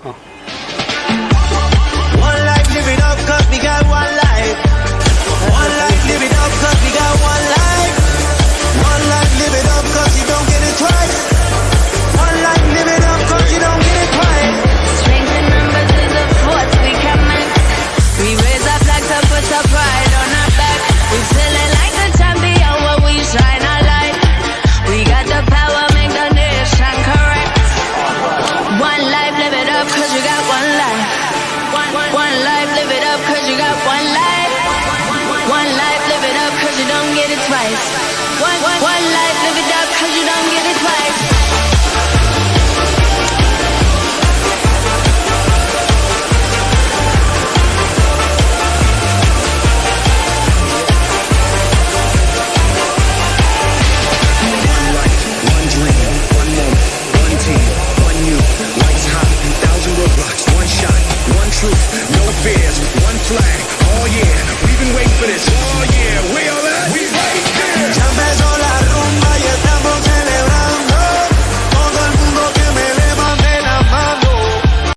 One life, live it up, cause we got one life. One life, live it up, cause we got one life. One life, live it up, cause you don't get it twice. One life, live it up, cause you don't get it twice. Strength in numbers is a force we can make. We raise our flag to put our pride on our back. We feel it like the champion when we shine our light. We got the power, make the nation correct. One life, live it up, cause you got one life. One life, live it up, cause you got one life. One life, live it up, cause you don't get it twice. One life, live it up, cause you don't get it twice. No fears, one flag, oh yeah, we've been waiting for this, oh yeah, we are